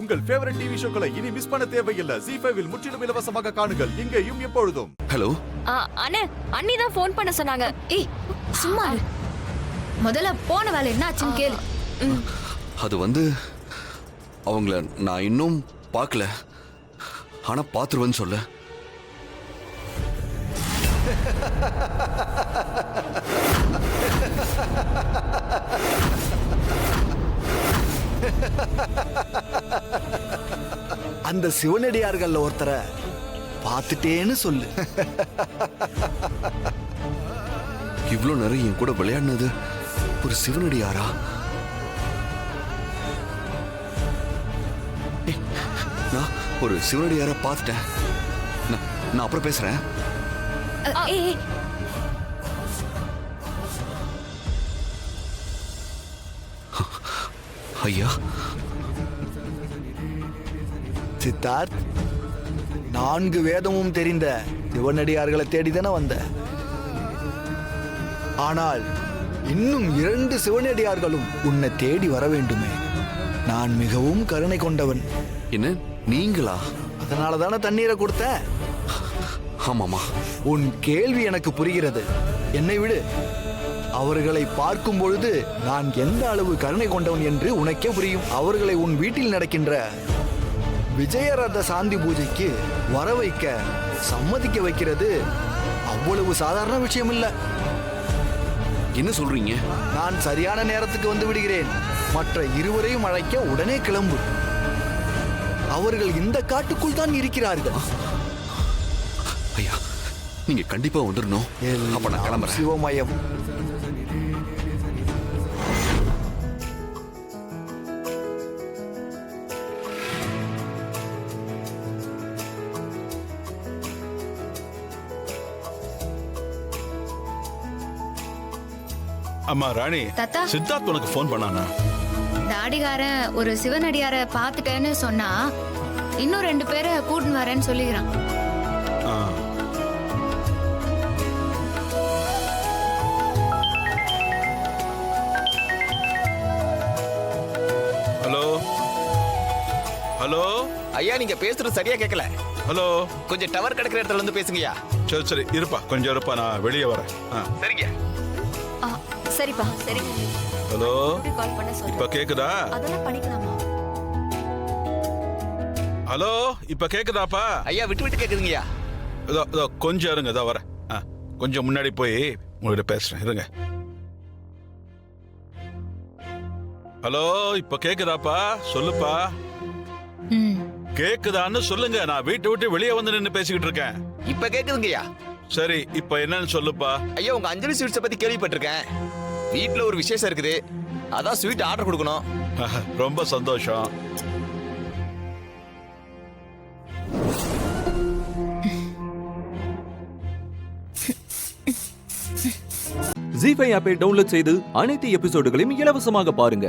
உங்கள் favourite TV ஷோக்களை இனி miss பண்ண தேவையில்லை. ஜீ5 இல் முற்றிலும் இலவசமாக காணுங்கள். இங்கேயும் எப்பொழுதும். ஹலோ அண்ணே, அண்ணி தான் ஃபோன் பண்ண சொன்னாங்க. ஏய் சும்மா இரு. முதல்ல போன வேலை என்ன ஆச்சுன்னு கேளு. அது வந்து அவங்கள நான் இன்னும் பார்க்கல, ஆனா பாத்துருவேன்னு சொல்ல. அந்த சிவனடியார்கள் ஒருத்தரை பார்த்துட்டேன்னு சொல்லு. இவ்வளவு நேரம் என் கூட விளையாடினது ஒரு சிவனடியாரா? நான் ஒரு சிவனடியார பார்த்துட்டேன். நான் அப்புறம் பேசுறேன். ஏய் ஐயா சித்தார்த், 4 வேதமும் தெரிந்த சிவனடியார்களை தேடிதானே வந்த. ஆனால் இன்னும் 2 சிவனடியார்களும் உன்னை தேடி வர வேண்டுமே. நான் மிகவும் கருணை கொண்டவன். என்ன நீங்களா? அதனால தானே தண்ணீரை கொடுத்த. ஆமாமா. உன் கேள்வி எனக்கு புரிகிறது. என்னை விடு. அவர்களை பார்க்கும் பொழுது நான் எந்த அளவு கருணை கொண்டவன் என்று உனக்கே புரியும். அவர்களை உன் வீட்டில் நடக்கின்ற விஜயரத சாந்தி பூஜைக்கு வர வைக்க சம்மதிக்க வைக்கிறது அவ்வளவு சாதாரண விஷயம் இல்ல. என்ன சொல்றீங்க? நான் சரியான நேரத்துக்கு வந்து விடுகிறேன். மற்ற இருவரையும் அழைக்க உடனே கிளம்பு. அவர்கள் இந்த காட்டுக்குள் தான் இருக்கிறார்கள். ஐயா, நீங்க கண்டிப்பா வந்துடணும். அப்ப நான் கிளம்புறேன். சிவமயம். அம்மா ராணி, தாத்தா. சித்தார்த் உனக்கு ஃபோன் பண்ணானா? தாடிகாரன் ஒரு சிவனடியார பார்த்துட்டேன்னு சொன்னா இன்னும் 2 பேரை கூட்டின்னு வரேன்னு சொல்லிக்கிறான். ஹலோ ஹலோ ஐயா, நீங்க பேசுறது சரியா கேட்கல. ஹலோ, கொஞ்சம் டவர் கிடைக்கிற இடத்துல இருந்து பேசுங்கய்யா. சரி சரி இருப்பா, கொஞ்சம் இருப்பா, நான் வெளியே வரேன். சரிங்க. சரிப்பா, சரிங்க. ஹலோ, கால் பண்ண இப்ப சொல்றேன். கேக்குதா? அதெல்லாம் பண்ணிக்கலாமா? ஹலோ, இப்ப கேக்குதாப்பா? ஐயா, விட்டு விட்டு கேக்குதுங்கய்யா. இதோ இதோ கொஞ்சம் இருங்க, இதோ வரேன். கொஞ்சம் முன்னாடி போய் உங்ககிட்ட பேசுறேன், இருங்க. ஹலோ, இப்ப கேக்குதாப்பா? சொல்லுப்பா. கேக்குதான்னு சொல்லுங்க. நான் வீட்டை விட்டு வெளியே வந்து நின்று பேசிக்கிட்டு இருக்கேன். இப்ப கேக்குதுங்கய்யா. சரி, இப்ப என்னன்னு சொல்லுப்பா. ஐயா, உங்க அஞ்சலி ஸ்வீட்ஸை பத்தி கேள்விப்பட்டிருக்கேன். வீட்டுல ஒரு விசேஷம் இருக்குது, அதான் ஸ்வீட் ஆர்டர் கொடுக்கணும். ரொம்ப சந்தோஷம். ஜீ5 ஆப்பை டவுன்லோட் செய்து அனைத்து எபிசோடுகளையும் இலவசமாக பாருங்க.